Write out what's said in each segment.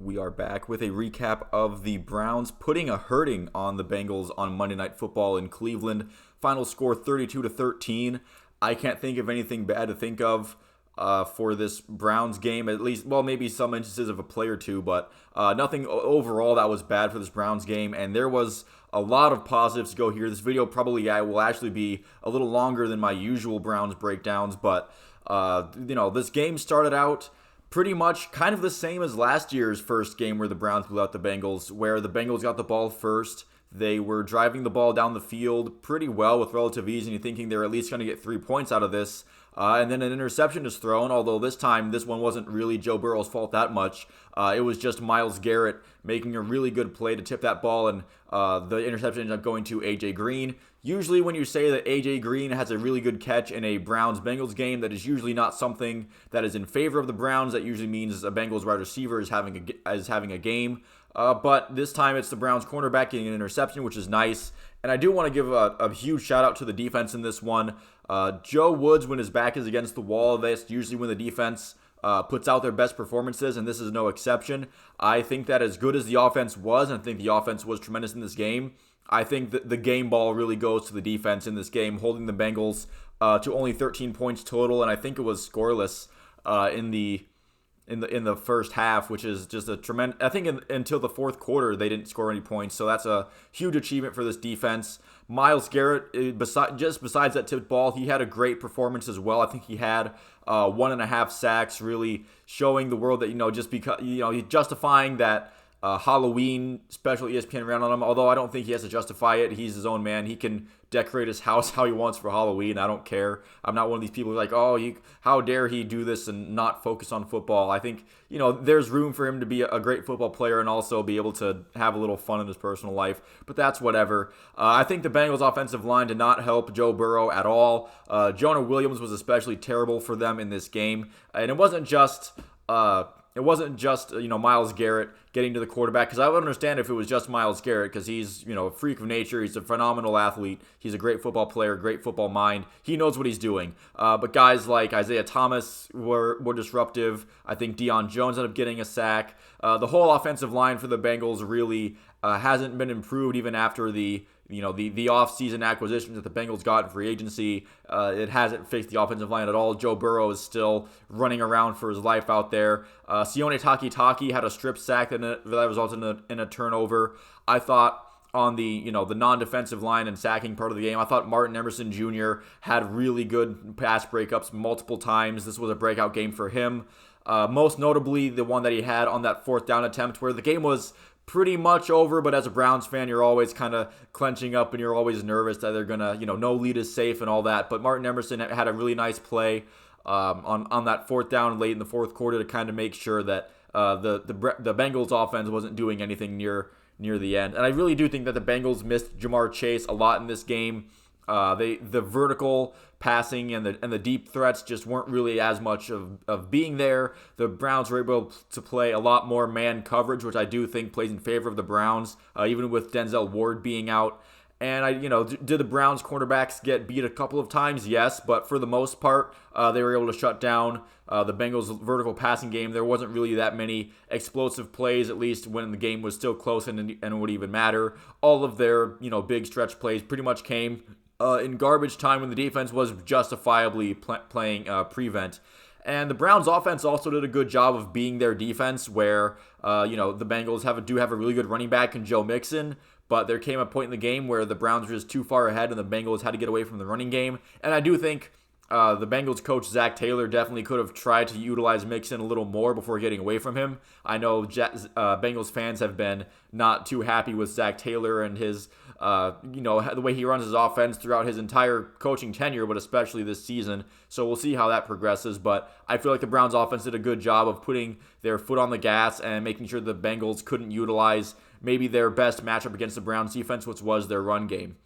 We are back with a recap of the Browns putting a hurting on the Bengals on Monday Night Football in Cleveland. Final score 32-13. I can't think of anything bad to think of for this Browns game. At least, well, maybe some instances of a play or two, but nothing overall that was bad for this Browns game. And there was a lot of positives to go here. This video probably will actually be a little longer than my usual Browns breakdowns, but this game started out pretty much kind of the same as last year's first game where the Browns blew out the Bengals, where the Bengals got the ball first. They were driving the ball down the field pretty well with relative ease, and you're thinking they're at least going to get 3 points out of this. And then an interception is thrown, although this time this one wasn't really Joe Burrow's fault that much. It was just Myles Garrett making a really good play to tip that ball, and the interception ended up going to A.J. Green. Usually when you say that A.J. Green has a really good catch in a Browns-Bengals game, that is usually not something that is in favor of the Browns. That usually means a Bengals wide receiver is having a game. But this time it's the Browns cornerback getting an interception, which is nice. And I do want to give a huge shout out to the defense in this one. Joe Woods, when his back is against the wall, that's usually when the defense puts out their best performances, and this is no exception. I think that as good as the offense was, and I think the offense was tremendous in this game, I think that the game ball really goes to the defense in this game, holding the Bengals to only 13 points total, and I think it was scoreless in the first half, which is just a tremendous. I think until the fourth quarter they didn't score any points, so that's a huge achievement for this defense. Myles Garrett, besides that tipped ball, he had a great performance as well. I think he had 1.5 sacks, really showing the world that just because he's justifying that Halloween special ESPN ran on him. Although I don't think he has to justify it. He's his own man. He can decorate his house how he wants for Halloween. I don't care. I'm not one of these people who's like, how dare he do this and not focus on football. I think, there's room for him to be a great football player and also be able to have a little fun in his personal life. But that's whatever. I think the Bengals offensive line did not help Joe Burrow at all. Jonah Williams was especially terrible for them in this game. And it wasn't just Myles Garrett getting to the quarterback, because I would understand if it was just Myles Garrett, because he's a freak of nature. He's a phenomenal athlete. He's a great football player, great football mind. He knows what he's doing. But guys like Isaiah Thomas were disruptive. I think Deion Jones ended up getting a sack. The whole offensive line for the Bengals really hasn't been improved even after the off-season acquisitions that the Bengals got in free agency. It hasn't fixed the offensive line at all. Joe Burrow is still running around for his life out there. Sione Takitaki had a strip sack that resulted in a turnover. I thought on the non-defensive line and sacking part of the game, I thought Martin Emerson Jr. had really good pass breakups multiple times. This was a breakout game for him. Most notably, the one that he had on that fourth down attempt where the game was pretty much over, but as a Browns fan, you're always kind of clenching up and you're always nervous that they're going to, no lead is safe and all that. But Martin Emerson had a really nice play on that fourth down late in the fourth quarter to kind of make sure that the Bengals offense wasn't doing anything near the end. And I really do think that the Bengals missed Jamar Chase a lot in this game. The vertical passing and the deep threats just weren't really as much of being there. The Browns were able to play a lot more man coverage, which I do think plays in favor of the Browns, even with Denzel Ward being out. And did the Browns cornerbacks get beat a couple of times? Yes, but for the most part, they were able to shut down the Bengals' vertical passing game. There wasn't really that many explosive plays, at least when the game was still close and it would even matter. All of their big stretch plays pretty much came in garbage time when the defense was justifiably playing prevent. And the Browns offense also did a good job of being their defense, where the Bengals do have a really good running back in Joe Mixon, but there came a point in the game where the Browns were just too far ahead and the Bengals had to get away from the running game. And I do think the Bengals coach, Zach Taylor, definitely could have tried to utilize Mixon a little more before getting away from him. I know Bengals fans have been not too happy with Zach Taylor and his, the way he runs his offense throughout his entire coaching tenure, but especially this season. So we'll see how that progresses. But I feel like the Browns offense did a good job of putting their foot on the gas and making sure the Bengals couldn't utilize maybe their best matchup against the Browns defense, which was their run game.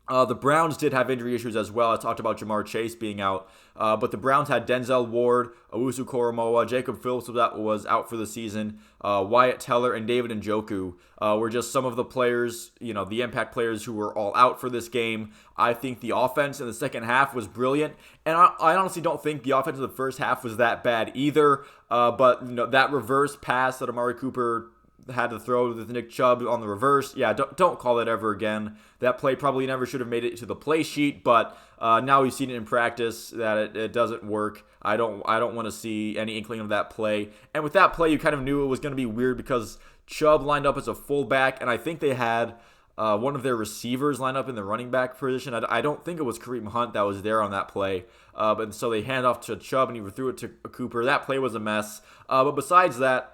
The Browns did have injury issues as well. I talked about Jamar Chase being out, but the Browns had Denzel Ward, Owusu Koromoa, Jacob Phillips that was out for the season, Wyatt Teller, and David Njoku were just some of the players, the impact players who were all out for this game. I think the offense in the second half was brilliant, and I honestly don't think the offense in the first half was that bad either. But that reverse pass that Amari Cooper had to throw with Nick Chubb on the reverse. Yeah, don't call it ever again. That play probably never should have made it to the play sheet, but now we've seen it in practice that it doesn't work. I don't want to see any inkling of that play. And with that play, you kind of knew it was going to be weird because Chubb lined up as a fullback, and I think they had one of their receivers lined up in the running back position. I don't think it was Kareem Hunt that was there on that play. But so they hand off to Chubb, and he threw it to Cooper. That play was a mess. But besides that,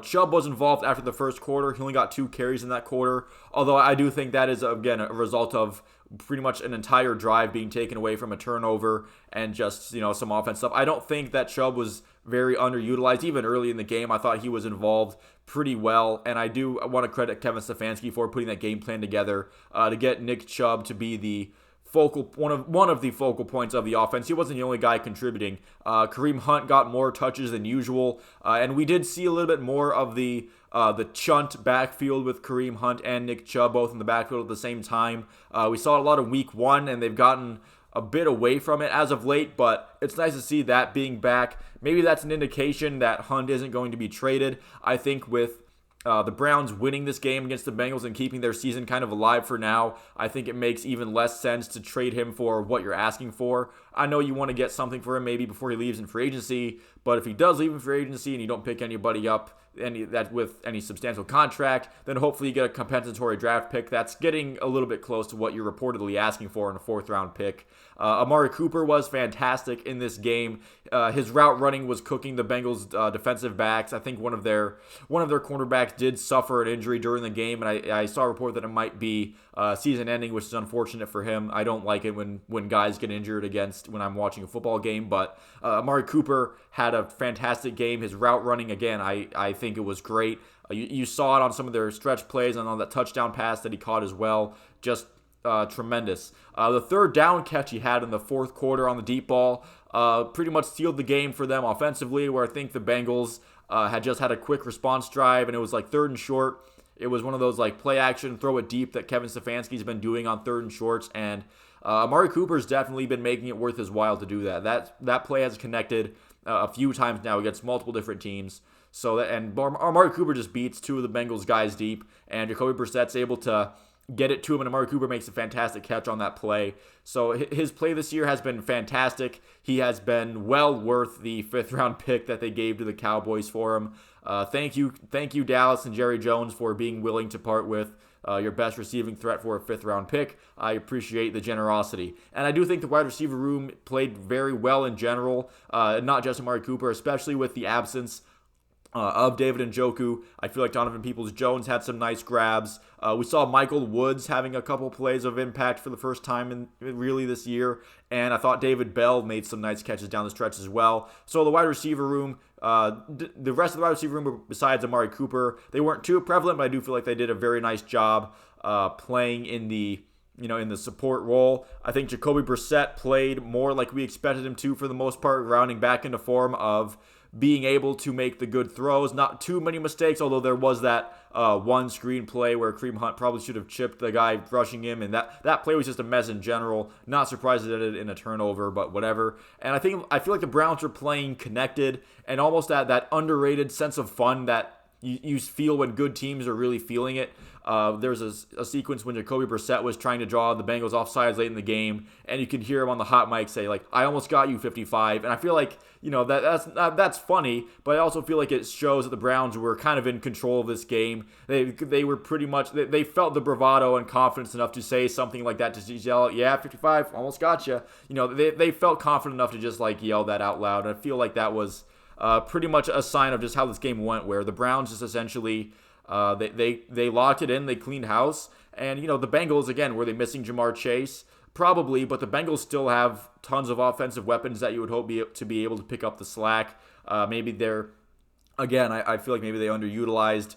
Chubb was involved after the first quarter. He only got 2 carries in that quarter. Although I do think that is, again, a result of pretty much an entire drive being taken away from a turnover and just, some offense stuff. I don't think that Chubb was very underutilized. Even early in the game, I thought he was involved pretty well. And I do want to credit Kevin Stefanski for putting that game plan together to get Nick Chubb to be the one of the focal points of the offense. He wasn't the only guy contributing. Kareem Hunt got more touches than usual, and we did see a little bit more of the chunt backfield with Kareem Hunt and Nick Chubb both in the backfield at the same time. We saw a lot of week 1, and they've gotten a bit away from it as of late, but it's nice to see that being back. Maybe that's an indication that Hunt isn't going to be traded. I think with the Browns winning this game against the Bengals and keeping their season kind of alive for now, I think it makes even less sense to trade him for what you're asking for. I know you want to get something for him maybe before he leaves in free agency, but if he does leave in free agency and you don't pick anybody up with any substantial contract, then hopefully you get a compensatory draft pick that's getting a little bit close to what you're reportedly asking for in a 4th-round pick. Amari Cooper was fantastic in this game. His route running was cooking the Bengals defensive backs. I think one of their cornerbacks did suffer an injury during the game, and I saw a report that it might be season ending, which is unfortunate for him. I don't like it when guys get injured when I'm watching a football game, but Amari Cooper had a fantastic game. His route running, again, I think it was great. You saw it on some of their stretch plays and on that touchdown pass that he caught as well. Just tremendous. The 3rd down catch he had in the 4th quarter on the deep ball pretty much sealed the game for them offensively, where I think the Bengals had just had a quick response drive, and it was like 3rd and short. It was one of those like play action, throw it deep that Kevin Stefanski's been doing on 3rd and shorts, and Amari Cooper's definitely been making it worth his while to do that. That play has connected a few times now against multiple different teams. And Amari Cooper just beats 2 of the Bengals guys deep, and Jacoby Brissett's able to get it to him, and Amari Cooper makes a fantastic catch on that play. So his play this year has been fantastic. He has been well worth the 5th-round pick that they gave to the Cowboys for him. Thank you, Dallas and Jerry Jones, for being willing to part with your best receiving threat for a 5th-round pick. I appreciate the generosity. And I do think the wide receiver room played very well in general, not just Amari Cooper, especially with the absence of David Njoku. I feel like Donovan Peoples-Jones had some nice grabs. We saw Michael Woods having a couple plays of impact for the first time really this year, and I thought David Bell made some nice catches down the stretch as well. So the wide receiver room, the rest of the wide receiver room besides Amari Cooper, they weren't too prevalent, but I do feel like they did a very nice job playing in the support role. I think Jacoby Brissett played more like we expected him to for the most part, rounding back into form of being able to make the good throws. Not too many mistakes, although there was that one screen play where Kareem Hunt probably should have chipped the guy rushing him, and that play was just a mess in general. Not surprised that it in a turnover, but whatever. And I feel like the Browns are playing connected and almost that underrated sense of fun that you feel when good teams are really feeling it. There's a sequence when Jacoby Brissett was trying to draw the Bengals offsides late in the game, and you can hear him on the hot mic say, like, "I almost got you, 55." And I feel like, that's funny, but I also feel like it shows that the Browns were kind of in control of this game. They were pretty much, they felt the bravado and confidence enough to say something like that, to just yell, "Yeah, 55, almost got you." They felt confident enough to just like yell that out loud. And I feel like that was pretty much a sign of just how this game went, where the Browns just essentially they locked it in, they cleaned house. And the Bengals, again, were they missing Jamar Chase? Probably, but the Bengals still have tons of offensive weapons that you would hope to be able to pick up the slack. Maybe they're, again, I feel like maybe they underutilized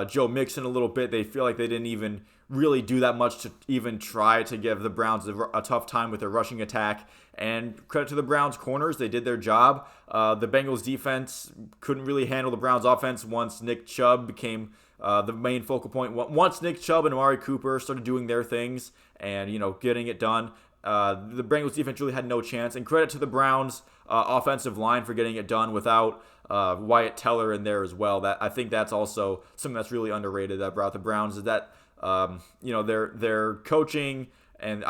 Joe Mixon a little bit. They feel like they didn't even really do that much to even try to give the Browns a tough time with their rushing attack. And credit to the Browns corners, they did their job. The Bengals defense couldn't really handle the Browns offense once Nick Chubb became the main focal point. Once Nick Chubb and Amari Cooper started doing their things and getting it done, the Bengals defense really had no chance. And credit to the Browns offensive line for getting it done without Wyatt Teller in there as well. That I think that's also something that's really underrated that brought the Browns is that their coaching. And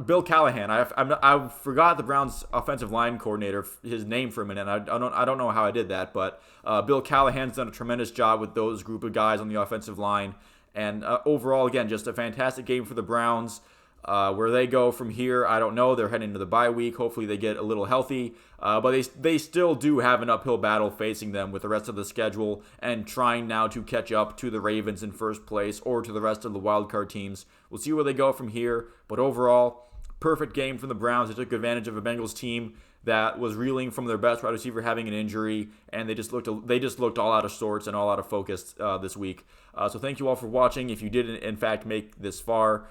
Bill Callahan. I forgot the Browns' offensive line coordinator, his name for a minute. I don't know how I did that, but Bill Callahan's done a tremendous job with those group of guys on the offensive line. And overall, again, just a fantastic game for the Browns. Where they go from here, I don't know. They're heading into the bye week. Hopefully they get a little healthy. But they still do have an uphill battle facing them with the rest of the schedule and trying now to catch up to the Ravens in first place or to the rest of the wildcard teams. We'll see where they go from here. But overall, perfect game from the Browns. They took advantage of a Bengals team that was reeling from their best wide receiver having an injury, and they just looked all out of sorts and all out of focus this week. So thank you all for watching. If you did in fact make this far,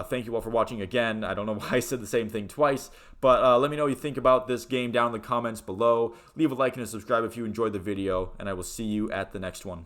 thank you all for watching again. I don't know why I said the same thing twice, but let me know what you think about this game down in the comments below. Leave a like and a subscribe if you enjoyed the video, and I will see you at the next one.